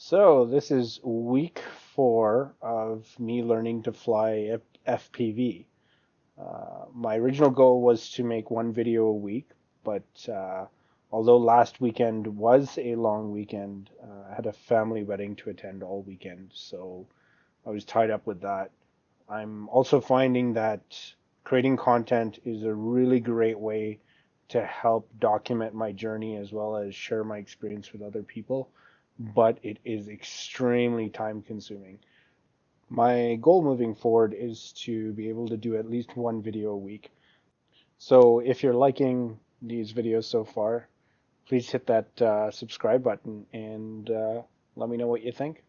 So this is week 4 of me learning to fly FPV. My original goal was to make one video a week, but although last weekend was a long weekend, I had a family wedding to attend all weekend, so I was tied up with that. I'm also finding that creating content is a really great way to help document my journey as well as share my experience with other people, but it is extremely time consuming. My goal moving forward is to be able to do at least one video a week. So if you're liking these videos so far, please hit that subscribe button and let me know what you think.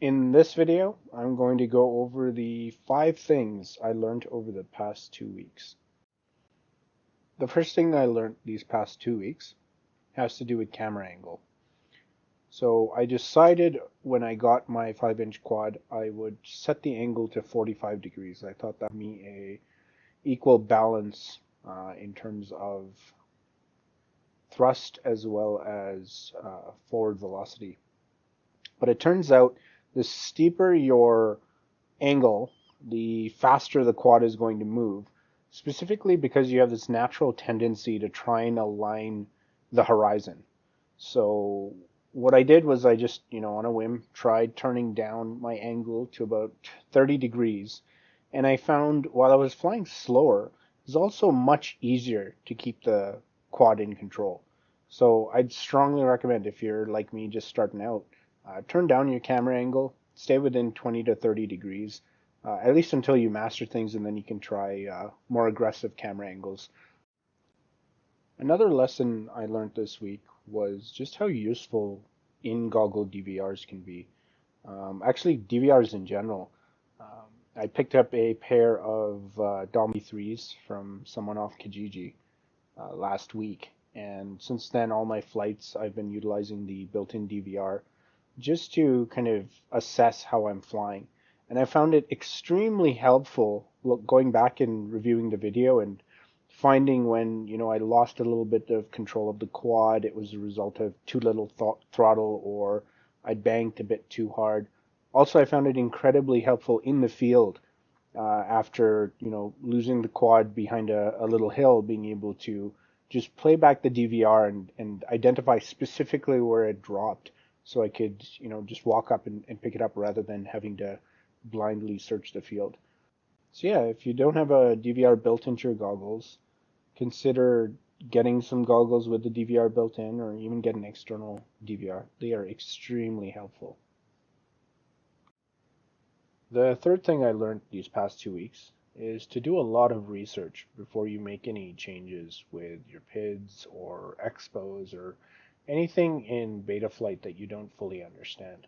In this video, I'm going to go over the 5 things I learned over the past 2 weeks. The first thing I learned these past 2 weeks has to do with camera angle. So I decided when I got my 5-inch quad, I would set the angle to 45 degrees. I thought that would be a equal balance in terms of thrust as well as forward velocity. But it turns out the steeper your angle, the faster the quad is going to move, specifically because you have this natural tendency to try and align the horizon. So what I did was I just, on a whim, tried turning down my angle to about 30 degrees, and I found while I was flying slower, it was also much easier to keep the quad in control. So I'd strongly recommend if you're like me just starting out, turn down your camera angle, stay within 20 to 30 degrees, at least until you master things, and then you can try more aggressive camera angles. Another lesson I learned this week was just how useful in-goggle DVRs can be. Actually, DVRs in general. I picked up a pair of Dom 3s from someone off Kijiji last week, and since then, all my flights I've been utilizing the built-in DVR just to kind of assess how I'm flying. And I found it extremely helpful going back and reviewing the video and finding when, I lost a little bit of control of the quad, it was a result of too little throttle or I banked a bit too hard. Also, I found it incredibly helpful in the field after, losing the quad behind a little hill, being able to just play back the DVR and identify specifically where it dropped so I could, just walk up and pick it up rather than having to blindly search the field. So yeah, if you don't have a DVR built into your goggles, consider getting some goggles with the DVR built in or even get an external DVR. They are extremely helpful. The third thing I learned these past 2 weeks is to do a lot of research before you make any changes with your PIDs or expos or anything in Betaflight that you don't fully understand.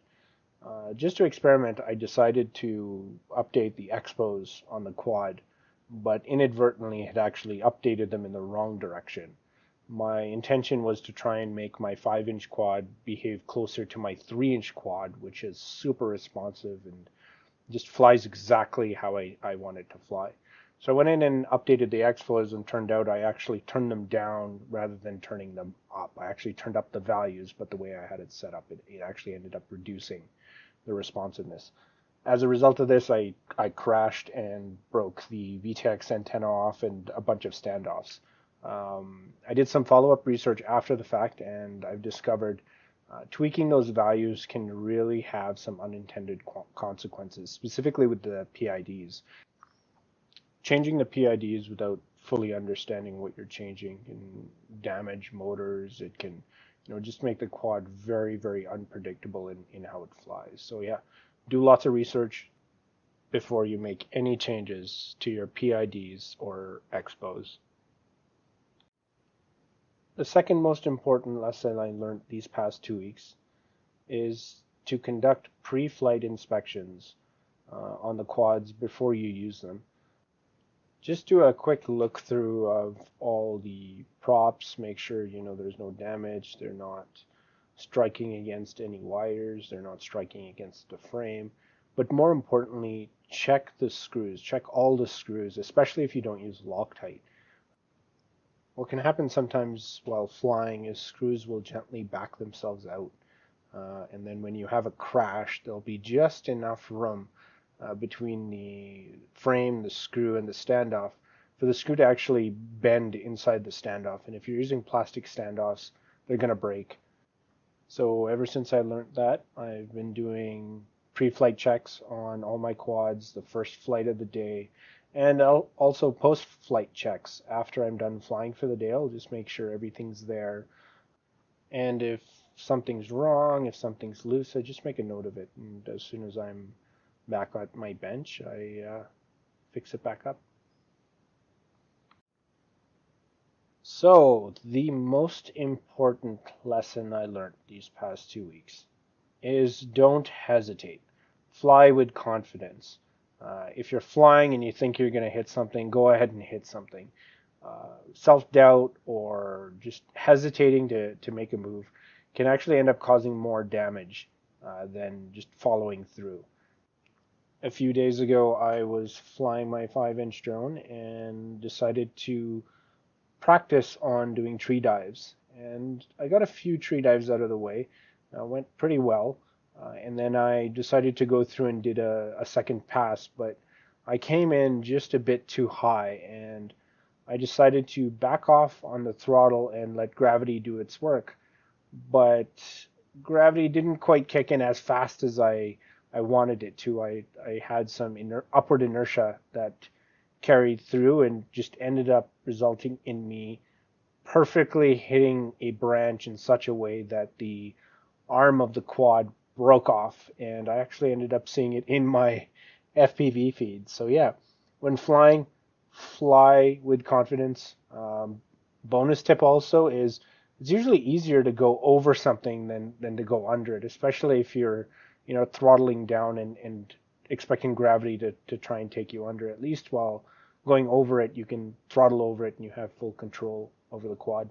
Just to experiment, I decided to update the expos on the quad, but inadvertently had actually updated them in the wrong direction. My intention was to try and make my 5-inch quad behave closer to my 3-inch quad, which is super responsive and just flies exactly how I want it to fly. So I went in and updated the expos, and turned out I actually turned them down rather than turning them up. I actually turned up the values, but the way I had it set up, it actually ended up reducing the responsiveness. As a result of this, I crashed and broke the VTX antenna off and a bunch of standoffs. I did some follow-up research after the fact, and I've discovered tweaking those values can really have some unintended consequences, specifically with the PIDs. Changing the PIDs without fully understanding what you're changing can damage motors. It can, just make the quad very, very unpredictable in how it flies. So yeah, do lots of research before you make any changes to your PIDs or expos. The second most important lesson I learned these past 2 weeks is to conduct pre-flight inspections on the quads before you use them. Just do a quick look through of all the props, make sure there's no damage, they're not striking against any wires, they're not striking against the frame, but more importantly, check the screws, check all the screws, especially if you don't use Loctite. What can happen sometimes while flying is screws will gently back themselves out. And then when you have a crash, there'll be just enough room between the frame, the screw, and the standoff for the screw to actually bend inside the standoff. And if you're using plastic standoffs, they're going to break. So ever since I learned that, I've been doing pre-flight checks on all my quads, the first flight of the day, and I'll also post-flight checks after I'm done flying for the day. I'll just make sure everything's there. And if something's wrong, if something's loose, I just make a note of it. And as soon as I'm back at my bench, I fix it back up. So, the most important lesson I learned these past 2 weeks is don't hesitate. Fly with confidence. If you're flying and you think you're going to hit something, go ahead and hit something. Self-doubt or just hesitating to make a move can actually end up causing more damage than just following through. A few days ago, I was flying my 5-inch drone and decided to practice on doing tree dives. And I got a few tree dives out of the way. Went pretty well. And then I decided to go through and did a second pass, but I came in just a bit too high, and I decided to back off on the throttle and let gravity do its work. But gravity didn't quite kick in as fast as I wanted it to. I had some upward inertia that carried through and just ended up resulting in me perfectly hitting a branch in such a way that the arm of the quad broke off, and I actually ended up seeing it in my FPV feed. So yeah, when flying, fly with confidence. Bonus tip also is it's usually easier to go over something than to go under it, especially if you're throttling down and expecting gravity to try and take you under. At least while going over it, you can throttle over it and you have full control over the quad.